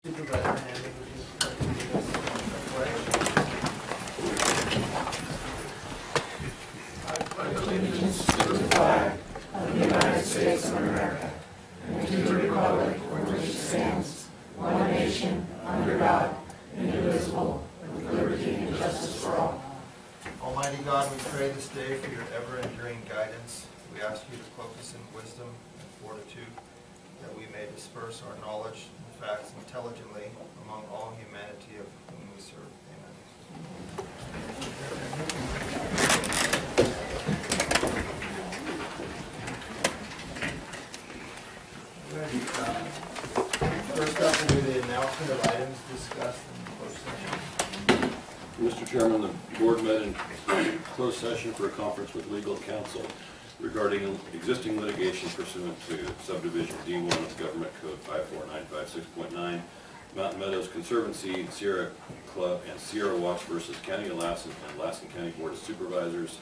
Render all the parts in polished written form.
Supervisor Hamby, would you like to lead us in the pledge? I pledge allegiance to the flag of the United States of America and to the republic for which it stands, one nation, under God, indivisible, with liberty and justice for all. Almighty God, we pray this day for your ever-enduring guidance. We ask you to cloak us in wisdom and fortitude, that we may disperse our knowledge and facts intelligently among all humanity of whom we serve. Amen. First up will be the announcement of items discussed in closed session. Mr. Chairman, the board met in closed session for a conference with legal counsel regarding existing litigation pursuant to subdivision D1 of Government Code 54956.9, Mountain Meadows Conservancy, Sierra Club, and Sierra Watch versus County of Lassen and Lassen County Board of Supervisors,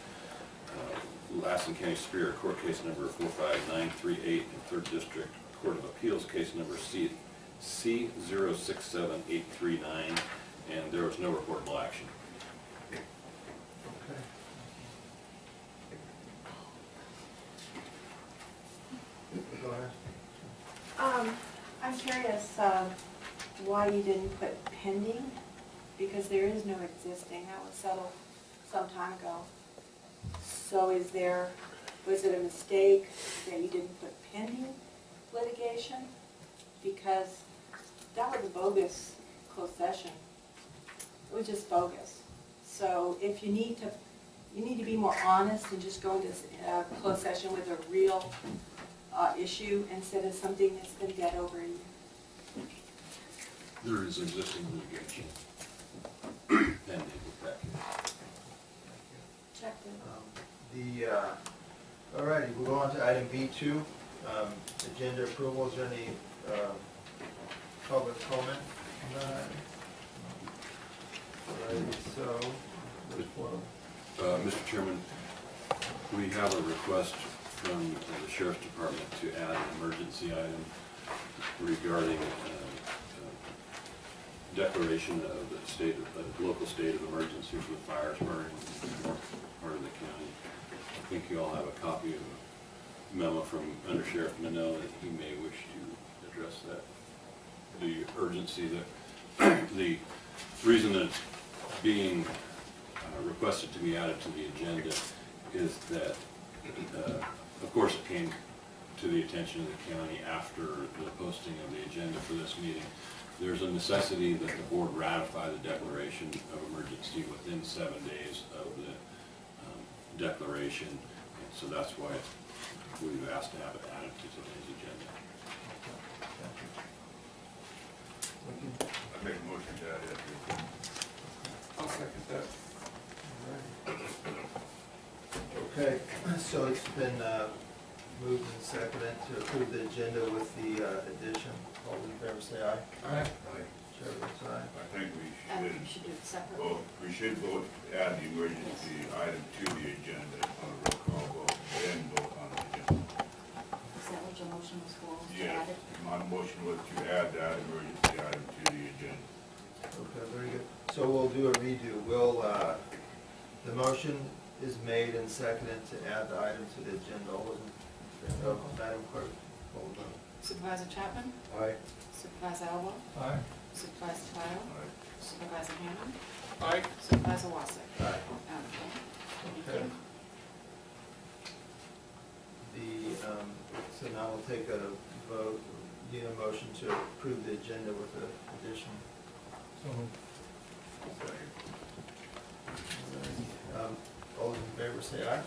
Lassen County Superior Court case number 45938, and 3rd District Court of Appeals case number C067839, and there was no reportable action. Okay. Go ahead. I'm curious why you didn't put pending, because there is no existing. That was settled some time ago. So was it a mistake that you didn't put pending litigation? Because that was a bogus closed session. It was just bogus. So if you need to be more honest and just go into a closed session with a real issue instead of something that's been dead over a year. There is existing litigation pending with that case. Checked it. All righty, we'll go on to item B2, agenda approval. Is there any public comment on that item? All righty, so, Mr. Chairman, we have a request from the Sheriff's Department to add an emergency item regarding declaration of the local state of emergency for the fires burning in the north part of the county. I think you all have a copy of a memo from Under Sheriff Minot that he may wish to address that. The urgency that the reason that it's being requested to be added to the agenda is that of course it came to the attention of the county after the posting of the agenda for this meeting. There's a necessity that the board ratify the declaration of emergency within 7 days of the declaration, and so that's why we've asked to have it added to today's agenda. I make a motion to add it. I'll second that. Okay, so it's been moved and seconded to approve the agenda with the addition. All in favor say aye. Aye. Chair votes aye. I think we You should do it separately. vote, we should vote to add the emergency item to the agenda on a roll call vote, then vote on the agenda. Is that what your motion was for? To Yes, add it? my motion was to add that emergency item to the agenda. Okay, very good. So we'll do a redo. The motion is made and seconded to add the item to the agenda. All those in favor, Madam Clerk, call the vote. Supervisor Chapman? Aye. Supervisor Elba? Aye. Supervisor Tile? Aye. Supervisor Hammond? Aye. Supervisor Wasik? Aye. Thank Okay. you. So now we'll take a vote, need a motion to approve the agenda with the addition. All those in favor say aye.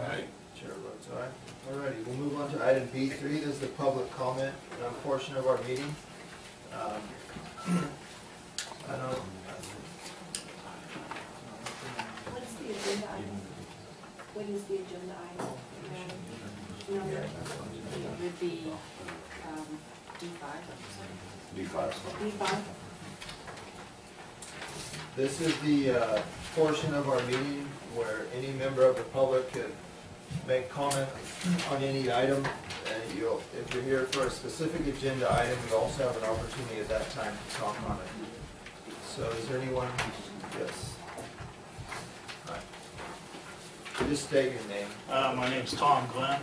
Aye. Chair votes aye. All righty, we'll move on to item B3. This is the public comment portion of our meeting. I don't. What is the agenda item? What is the agenda item? Number? It would be D5. D5. D5? This is the portion of our meeting where any member of the public could make comment on any item, you'll, if you're here for a specific agenda item, you also have an opportunity at that time to talk on it. So is there anyone? Yes. Hi. Just state your name. My name's Tom Glenn.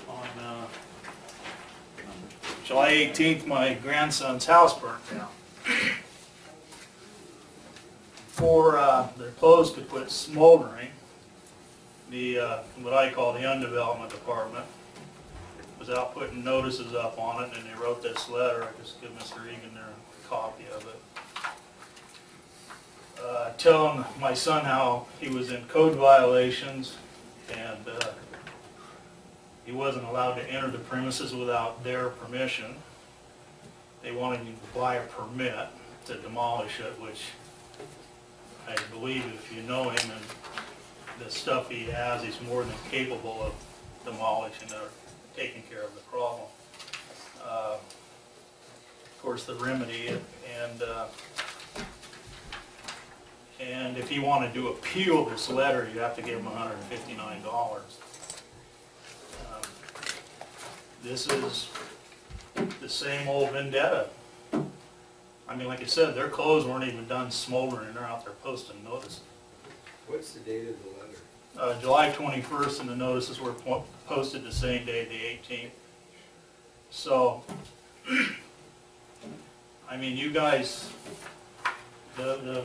On July 18th, my grandson's house burnt down. Before their clothes could quit smoldering, the what I call the undevelopment department was out putting notices up on it, and they wrote this letter. I just give Mr. Egan there a copy of it. Telling my son how he was in code violations and he wasn't allowed to enter the premises without their permission. They wanted him to buy a permit to demolish it, which I believe if you know him and the stuff he has, he's more than capable of demolishing or taking care of the problem. Of course, the remedy, and if you wanted to appeal this letter, you have to give him $159. This is the same old vendetta. I mean, like I said, their clothes weren't even done smoldering, and they're out there posting notices. What's the date of the letter? July 21st, and the notices were posted the same day, the 18th. So, I mean, you guys, the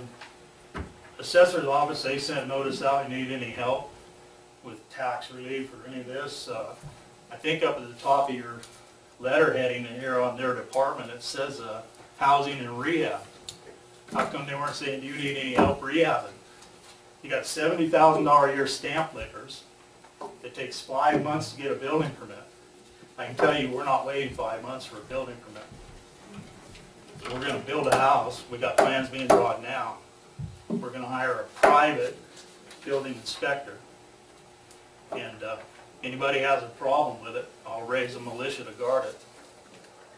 assessor's office, they sent notice out, you need any help with tax relief or any of this. I think up at the top of your letter heading in here on their department, it says housing and rehab. How come they weren't saying, do you need any help rehabbing? You got $70,000 a year stamp lickers. It takes 5 months to get a building permit. I can tell you, we're not waiting 5 months for a building permit. We're going to build a house. We got plans being drawn now. We're going to hire a private building inspector. And anybody has a problem with it, I'll raise a militia to guard it.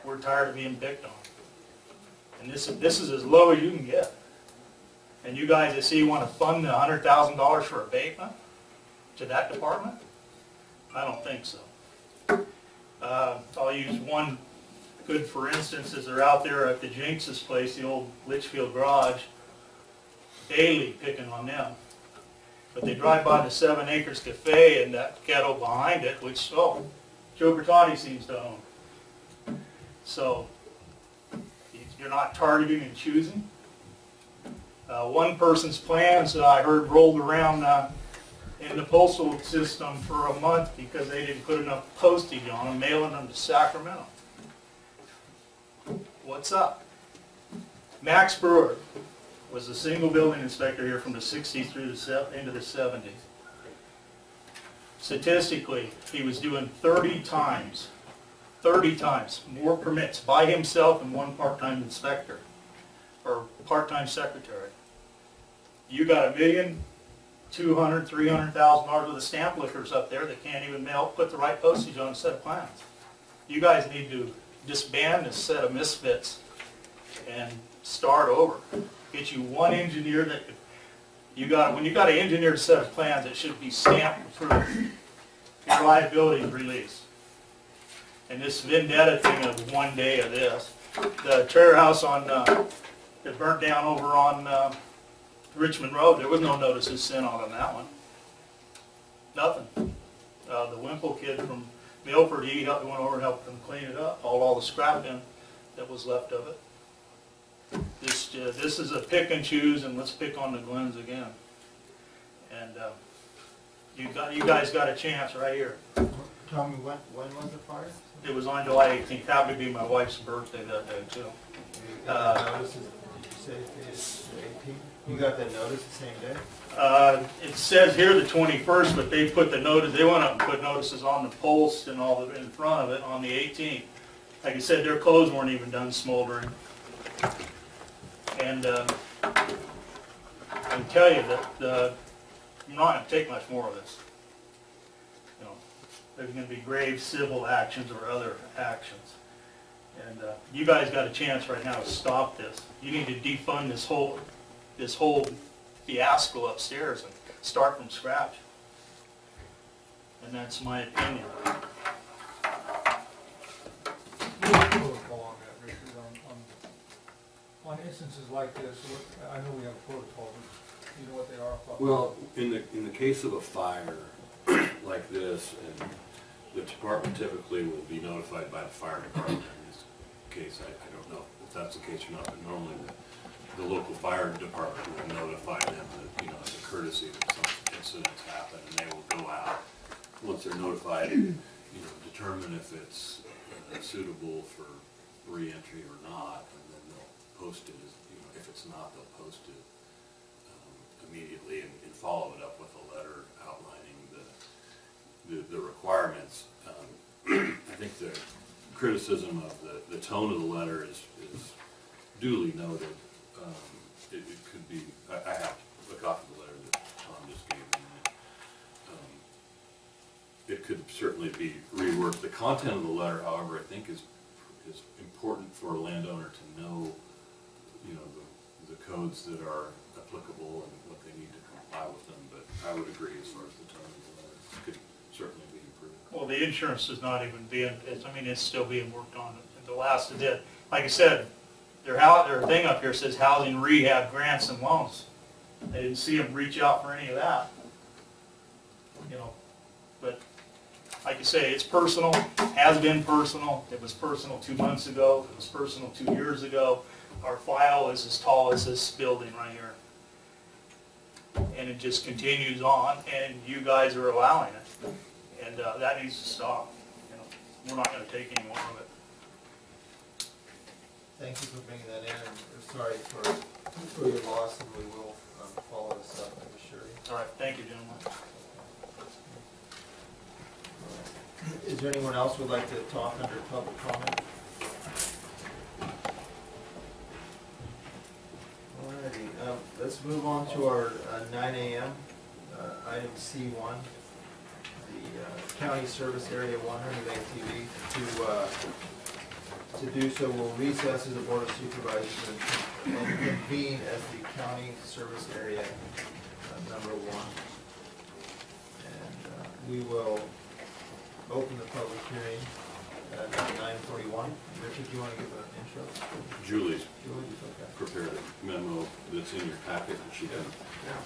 We're tired of being picked on. And this is as low as you can get. And you guys, I see you want to fund the $100,000 for abatement to that department? I don't think so. I'll use one good for instance, as they're out there at the Jinx's place, the old Litchfield Garage, daily picking on them. But they drive by the 7 Acres Cafe and that ghetto behind it, which, oh, Joe Bertotti seems to own. So, you're not targeting and choosing. One person's plans I heard rolled around in the postal system for a month because they didn't put enough postage on them, mailing them to Sacramento. What's up? Max Brewer was a single building inspector here from the 60s through into the 70s. Statistically, he was doing 30 times more permits by himself than one part-time inspector or part-time secretary. You got $1,200,000, $300,000 worth of stamp lickers up there that can't even put the right postage on a set of plans. You guys need to disband this set of misfits and start over. Get you one engineer that when you got an engineered set of plans, it should be stamped approved. Your liability is released. And this vendetta thing of one day of this, the trailer house on that burnt down over on Richmond Road, there was no notices sent out on that one. Nothing. The Wimple kid from Milford, he went over and helped them clean it up, hauled all the scrap in that was left of it. This is a pick and choose, and let's pick on the Glens again. And you guys got a chance right here. Tell me, when was the fire? It was on July 18th. Happened to be my wife's birthday that day too. You got the notices, did you say it's the 18th? You got the notice the same day? It says here the 21st, but they put the notice. They went up and put notices on the post and all in front of it on the 18th. Like I said, their clothes weren't even done smoldering. And I can tell you that I'm not going to take much more of this. You know, there's going to be grave civil actions or other actions. And you guys got a chance right now to stop this. You need to defund this whole fiasco upstairs and start from scratch. And that's my opinion. Protocol on that, Richard, on instances like this, I know we have a protocol, but you know what they are? Well, in the case of a fire like this, and the department typically will be notified by the fire department. In this case, I don't know if that's the case or not, but normally the local fire department will notify them that, as a courtesy that some incidents happen, and they will go out. Once they're notified, determine if it's suitable for re-entry or not, and then they'll post it. If it's not, they'll post it immediately and follow it up with a letter outlining the requirements. I think the criticism of the tone of the letter is duly noted. It could be, I have a copy of the letter that Tom just gave me. It could certainly be reworked. The content of the letter, however, I think is important for a landowner to know, the codes that are applicable and what they need to comply with them. But I would agree as far as the tone of the letter could certainly be improved. Well, the insurance is not even being, it's still being worked on. The last of it, like I said, their thing up here says housing rehab grants and loans. I didn't see them reach out for any of that. But like I say, it's personal, has been personal. It was personal 2 months ago. It was personal 2 years ago. Our file is as tall as this building right here. And it just continues on, and you guys are allowing it. And that needs to stop. We're not going to take any more of it. Thank you for bringing that in, and we're sorry for your loss, and we will follow this up, I'm sure. All right, thank you, gentlemen. Is there anyone else who would like to talk under public comment? Alrighty, let's move on to our 9 a.m. Item C1. The county service area 100 ATV. To do so, we'll recess as the Board of Supervisors and convene as the county service area number 1. And we will open the public hearing at 9:41. Richard, do you want to give an intro? Julie's Okay. prepared a memo that's in your packet, and she can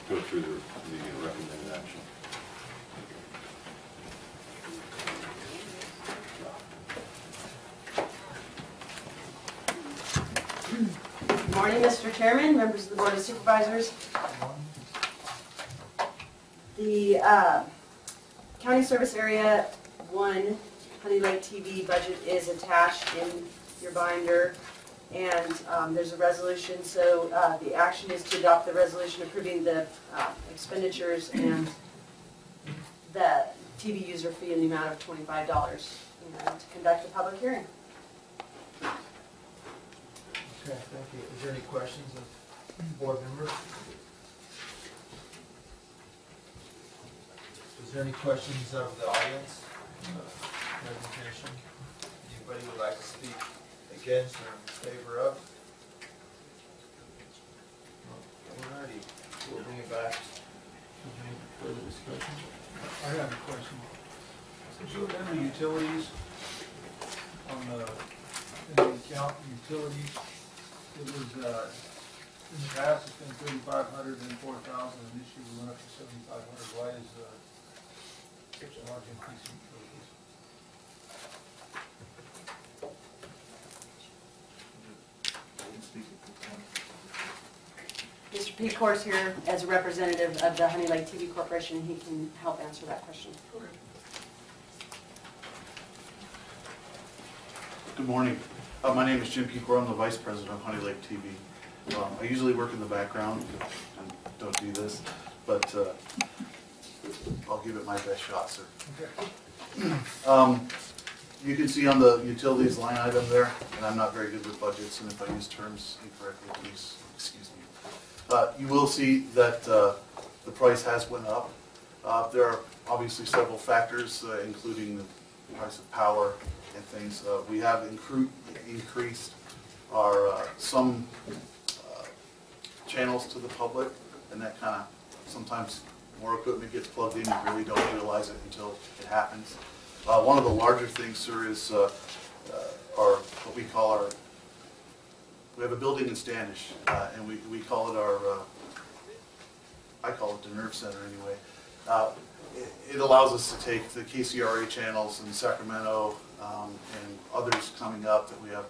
go through the recommended action. Good morning, Mr. Chairman, members of the Board of Supervisors. The County Service Area 1 Honey Lake TV budget is attached in your binder, and there's a resolution, so the action is to adopt the resolution approving the expenditures and the TV user fee in the amount of $25 and to conduct a public hearing. Okay, thank you. Is there any questions of board members? Is there any questions of the audience? Presentation? Anybody would like to speak against or in favor of? Alrighty, we'll bring it back. Any further discussion? I have a question. So in the utilities, on the account utilities, it was, in the past, it's been 3,500 and 4,000, and this year we went up to 7,500. Why is such a large increase in utilities? Mr. P. Course here as a representative of the Honey Lake TV Corporation. He can help answer that question. Okay. Good morning. My name is Jim Pecor. I'm the Vice President of Honey Lake TV. I usually work in the background and don't do this, but I'll give it my best shot, sir. Okay. You can see on the utilities line item there, and I'm not very good with budgets, and if I use terms incorrectly, please excuse me. You will see that the price has went up. There are obviously several factors, including the price of power and things. We have increased our some channels to the public, and that kind of sometimes more equipment gets plugged in, you really don't realize it until it happens. One of the larger things, sir, is what we call our, we have a building in Standish, and we call it our, I call it the nerve center anyway. It allows us to take the KCRA channels in Sacramento and others coming up that we have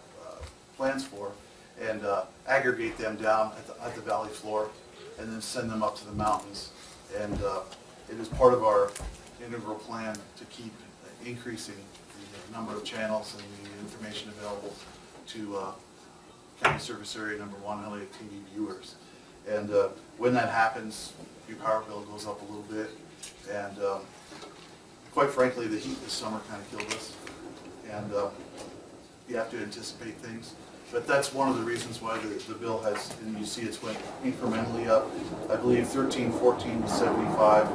plans for, and aggregate them down at the valley floor and then send them up to the mountains. And it is part of our integral plan to keep increasing the number of channels and the information available to County Service Area number 1 Elliott TV viewers. And when that happens, your power bill goes up a little bit. And quite frankly, the heat this summer kind of killed us. And you have to anticipate things. But that's one of the reasons why the bill has, and you see it's went incrementally up. I believe 13-14 was 75,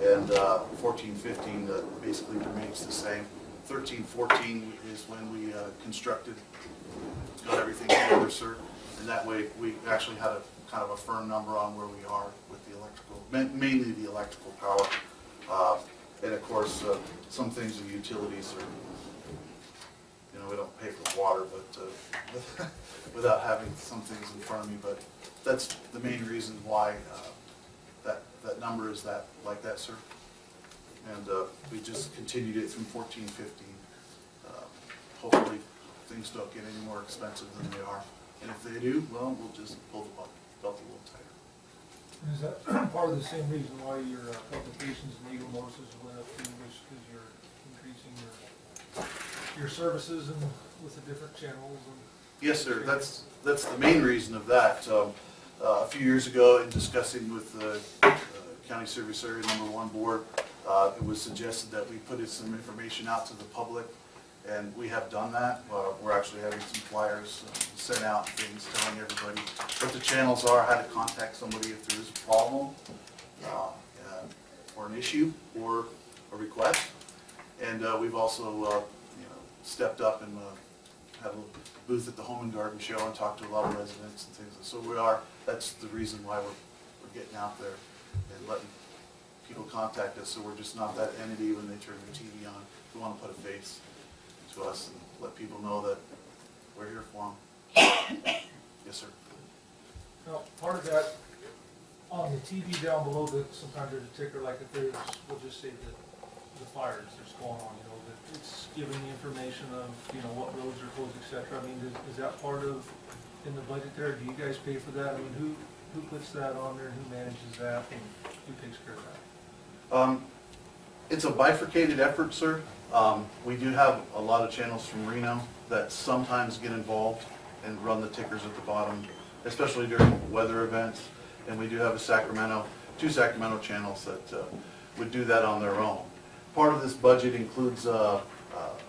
and 14-15 basically remains the same. 13-14 is when we constructed, got everything together, sir. And that way we actually had a kind of a firm number on where we are with the electrical, mainly the electrical power. And of course, some things the utilities are, you know, we don't pay for water, but without having some things in front of me. But that's the main reason why that number is that like that, sir. And we just continued it from 14-15. Hopefully, things don't get any more expensive than they are. And if they do, well, we'll just pull the belt a little tighter. And is that part of the same reason why your publications and legal notices went up too, because you're increasing your services and with the different channels? And yes, sir. That's the main reason of that. A few years ago, in discussing with the County Service Area number 1 board, it was suggested that we put some information out to the public, and we have done that. We're actually having some flyers sent out, things telling everybody what the channels are, how to contact somebody if there is a problem, or an issue, or a request. And we've also you know, stepped up and had a little booth at the Home and Garden Show and talked to a lot of residents and things. So that's the reason why we're getting out there and letting people contact us, so we're just not that entity when they turn their TV on. We want to put a face to us and let people know that we're here for them. Yes, sir. now, part of that, on the TV down below, that sometimes there's a ticker, like if there's, we'll just say the fires that's going on, you know, that it's giving the information of, you know, what roads are closed, et cetera. I mean, is that part of, in the budget there? Do you guys pay for that? I mean, who puts that on there, and who manages that, and who takes care of that? It's a bifurcated effort, sir. We do have a lot of channels from Reno that sometimes get involved and run the tickers at the bottom, especially during weather events. And we do have two Sacramento channels that would do that on their own. Part of this budget includes a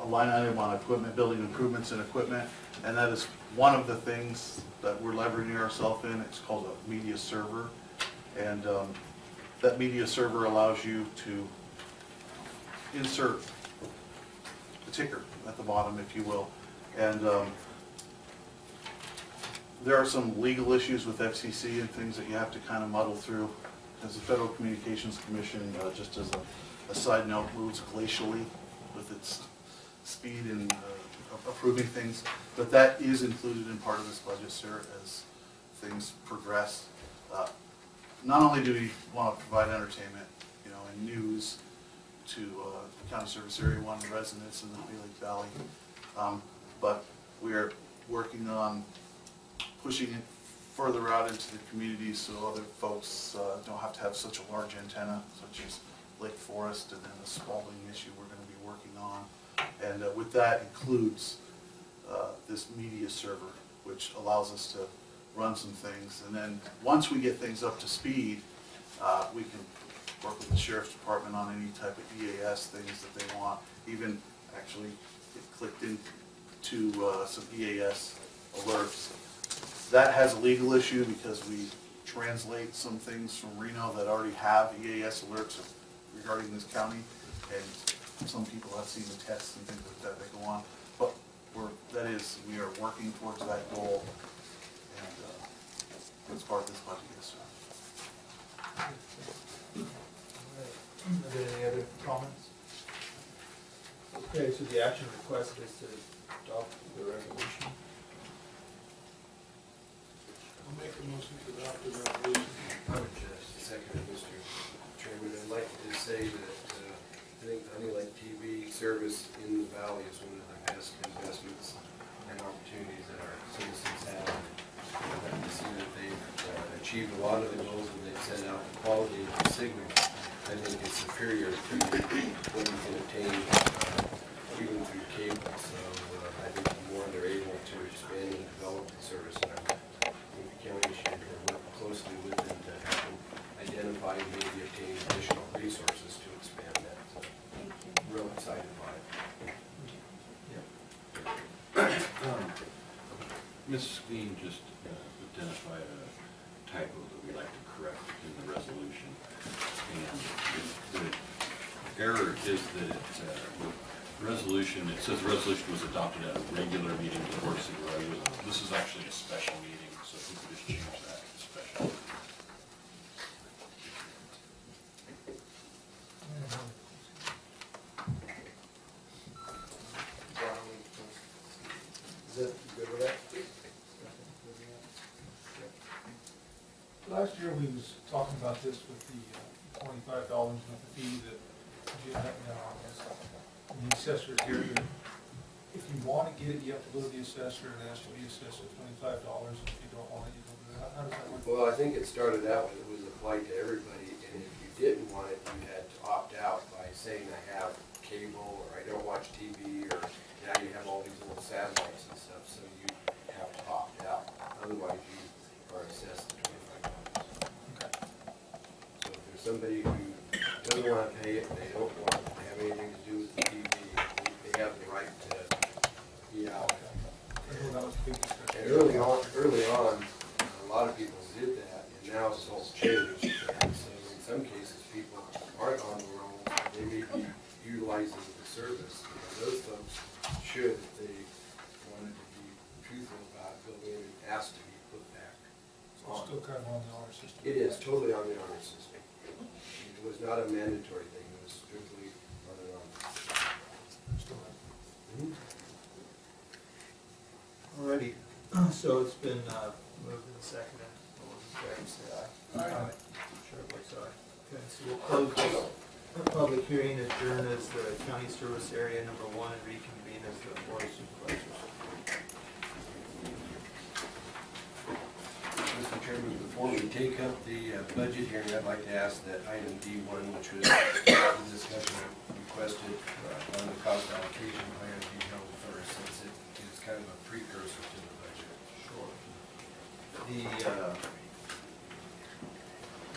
line item on equipment, building improvements in equipment, and that is one of the things that we're leveraging ourselves in. It's called a media server, and that media server allows you to insert the ticker at the bottom, if you will. And there are some legal issues with FCC and things that you have to kind of muddle through, as the Federal Communications Commission, just as a side note, moves glacially with its speed in approving things. But that is included in part of this budget, sir, as things progress. Not only do we want to provide entertainment, you know, and news to County Service Area 1 residents in the Lake Valley, but we are working on pushing it further out into the communities so other folks don't have to have such a large antenna, such as Lake Forest, and then the Spalding issue we're going to be working on. And with that includes this media server, which allows us to run some things. And then once we get things up to speed, we can work with the Sheriff's Department on any type of EAS things that they want. Even actually get clicked into some EAS alerts. That has a legal issue because we translate some things from Reno that already have EAS alerts regarding this county, and some people have seen the tests and things like that that go on. But we are working towards that goal, and it's part of this budget, yes, sir. Are there any other comments? Okay, so the action requested is to adopt the resolution. I'll make a motion to adopt the resolution. I would just second it, Mr. Chairman. I'd like to just say that I think Honeylight TV service in the valley is one of the best investments and opportunities that our citizens have. I'd like to see that they've achieved a lot of the goals that they've set out. The quality of the signal, I think, is superior to what you can obtain even through cable. So I think the more they're able to expand and develop the service, and I think the county should work closely with them to help them identify and maybe obtain additional resources to expand that. So Thank you. real excited by it. Ms. Skeen just identified a typo that we'd like to correct in the resolution. And the error is that it says the resolution was adopted at a regular meeting of the Board of Supervisors. This is actually a special meeting, so if we could just change that to special. Is that good with that? Last year, we was talking about this with the $25 with the fee that Jim had me on this. And the assessor here, that if you want to get it, you have to go to the assessor and ask to be assessed at $25. If you don't want it, you don't do that. How does that work? Well, I think it started out when it was applied to everybody, and if you didn't want it, you had to opt out by saying I have cable, or I don't watch TV, or now you have all these little satellites and stuff, so you have to opt out. Otherwise, you are assessed at $25. Okay. So if there's somebody who doesn't want to pay it, they don't want to have anything to do with the TV, they have the right to be out. I know that was a big discussion. And early on, a lot of people did that, and now it's all changed. And so in some cases, people aren't on the roll, they may be utilizing the service. And those folks should, if they wanted to be truthful about it, go in and ask to be put back So it's still kind of on the honor system. It is totally on the honor system. It was not a mandatory thing, it was strictly on an honor. Still have. Alrighty, so it's been moved and seconded. All those in favor say aye. Aye. Chair votes aye. Okay, so we'll close the public hearing, adjourn as the county service area number 1, and reconvene as the Board of Supervisors. Mr. Chairman, before we take up the budget hearing, I'd like to ask that item D1, which was the discussion requested on the cost allocation plan, be held first, since it is kind of a precursor to the budget. Sure.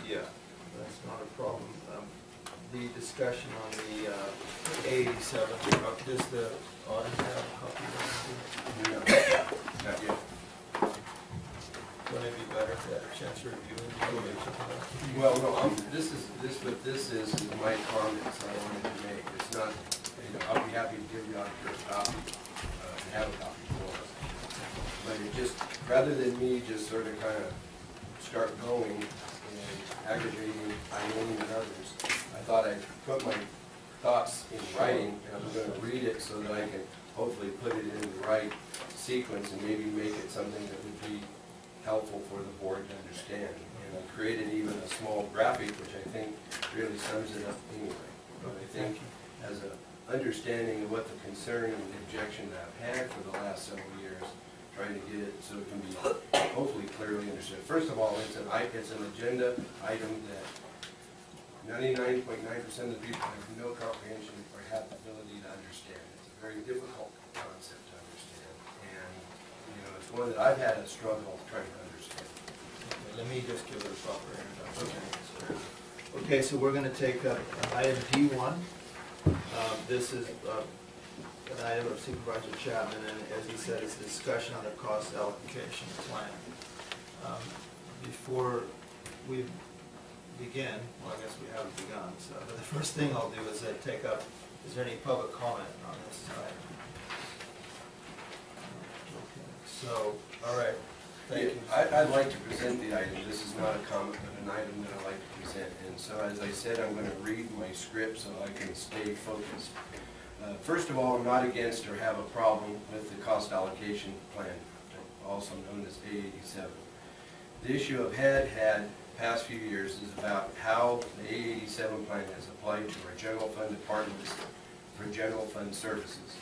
Yeah, that's not a problem. The discussion on the A87, does the auditor have a copy of that? No, not yet. Wouldn't it be better if they had a chance to review it? Well, no, this is my comments I wanted to make. It's not, I'll be happy to give you out your copy, and have a copy for us. But it just, rather than me just sort of kind of start going and aggravating Eileen and others, I thought I'd put my thoughts in writing, and I'm going to read it so that I can hopefully put it in the right sequence and maybe make it something that would be helpful for the board to understand. And I created even a small graphic, which I think really sums it up anyway. But I think as an understanding of what the concern and the objection that I've had for the last several years, trying to get it so it can be hopefully clearly understood. First of all, it's an agenda item that 99.9% of the people have no comprehension or have the ability to understand. It's a very difficult concept to understand. And it's one that I've had a struggle trying to understand. Okay, let me just give it a proper introduction. Okay, so we're going to take up item D1. This is an item of Supervisor Chapman, and as he said, it's a discussion on the cost allocation plan. Before we begin, well, I guess we haven't begun, so but the first thing I'll do is take up, is there any public comment on this item? Okay, so, all right. Thank you. I'd like to present the item. This is not a comment, but an item that I'd like to present. And so, as I said, I'm going to read my script so I can stay focused. First of all, I'm not against or have a problem with the cost allocation plan, also known as A87. The issue I've had past few years is about how the A87 plan is applied to our general fund departments for general fund services.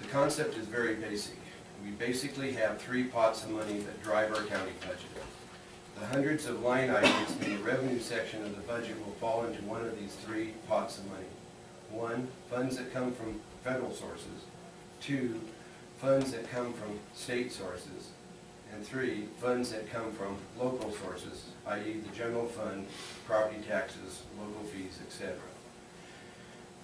The concept is very basic. We basically have three pots of money that drive our county budget. The hundreds of line items in the revenue section of the budget will fall into one of these three pots of money. One, funds that come from federal sources. Two, funds that come from state sources. And three, funds that come from local sources, i.e. the general fund, property taxes, local fees, etc.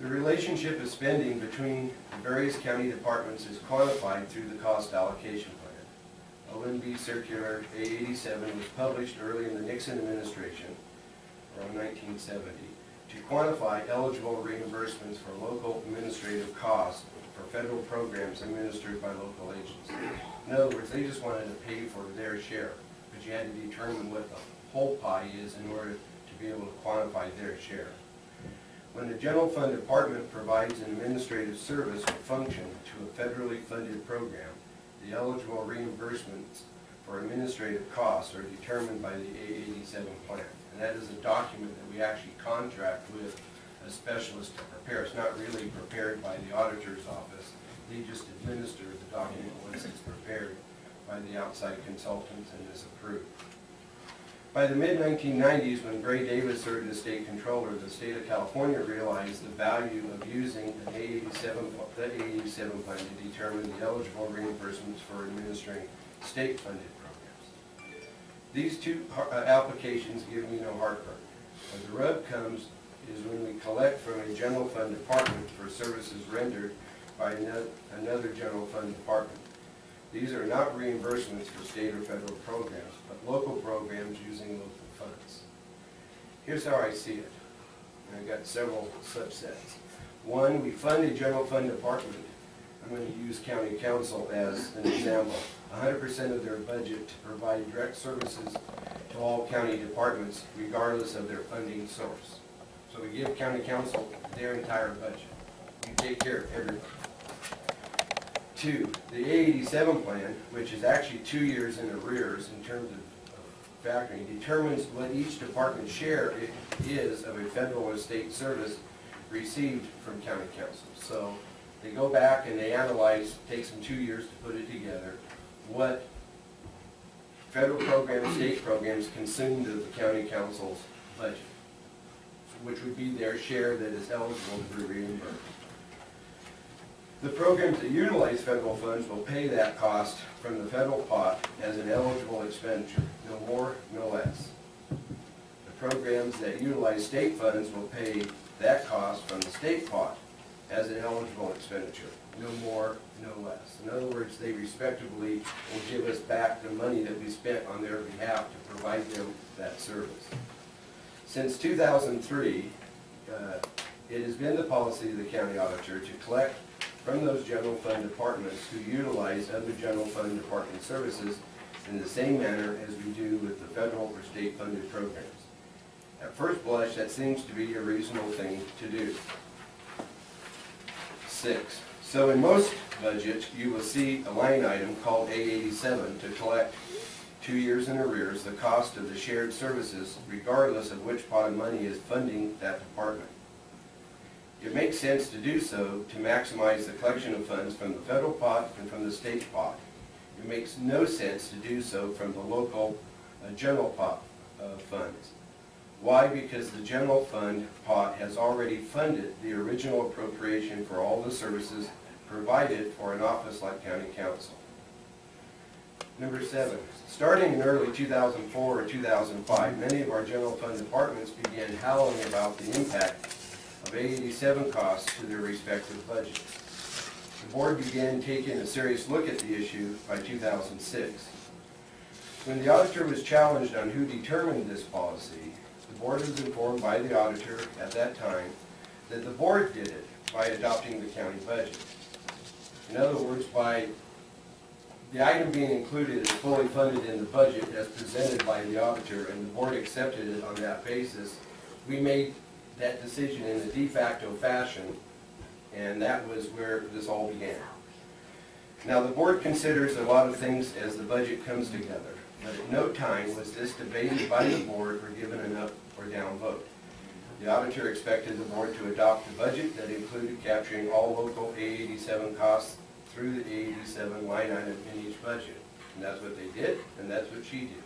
The relationship of spending between the various county departments is quantified through the cost allocation plan. ONB Circular A87 was published early in the Nixon administration, around 1970, to quantify eligible reimbursements for local administrative costs for federal programs administered by local agencies. In other words, they just wanted to pay for their share, but you had to determine what the whole pie is in order to be able to quantify their share. When the general fund department provides an administrative service or function to a federally funded program, the eligible reimbursements for administrative costs are determined by the A87 plan. And that is a document that we actually contract with a specialist to prepare. It's not really prepared by the auditor's office. They just administer the document once it's prepared by the outside consultants and is approved. By the mid-1990s, when Gray Davis served as state controller, the state of California realized the value of using the A87 plan to determine the eligible reimbursements for administering state-funded programs. These two applications give me no heartburn. Where the rub comes is when we collect from a general fund department for services rendered by another general fund department. These are not reimbursements for state or federal programs, but local programs using local funds. Here's how I see it. And I've got several subsets. One, we fund a general fund department. I'm going to use county council as an example. 100% of their budget to provide direct services to all county departments, regardless of their funding source. So we give county council their entire budget. You take care of everybody. Two, the A87 plan, which is actually 2 years in arrears in terms of factoring, determines what each department's share is of a federal or state service received from county council. So they go back and they analyze, it takes them 2 years to put it together, what federal programs, state programs consumed of the county council's budget, which would be their share that is eligible to be reimbursed. The programs that utilize federal funds will pay that cost from the federal pot as an eligible expenditure, no more, no less. The programs that utilize state funds will pay that cost from the state pot as an eligible expenditure, no more, no less. In other words, they respectively will give us back the money that we spent on their behalf to provide them that service. Since 2003, it has been the policy of the county auditor to collect from those general fund departments who utilize other general fund department services in the same manner as we do with the federal or state funded programs. At first blush, that seems to be a reasonable thing to do. 6. So in most budgets, you will see a line item called A87 to collect 2 years in arrears the cost of the shared services, regardless of which pot of money is funding that department. It makes sense to do so to maximize the collection of funds from the federal pot and from the state pot. It makes no sense to do so from the local general pot of funds. Why? Because the general fund pot has already funded the original appropriation for all the services provided for an office like county council. Number 7, starting in early 2004 or 2005, many of our general fund departments began howling about the impact of A87 costs to their respective budgets. The board began taking a serious look at the issue by 2006. When the auditor was challenged on who determined this policy, the board was informed by the auditor at that time that the board did it by adopting the county budget. In other words, by the item being included is fully funded in the budget as presented by the auditor, and the board accepted it on that basis. We made that decision in a de facto fashion, and that was where this all began. Now, the board considers a lot of things as the budget comes together, but at no time was this debated by the board or given an up or down vote. The auditor expected the board to adopt a budget that included capturing all local A87 costs through the A87 line item in each budget. And that's what they did, and that's what she did.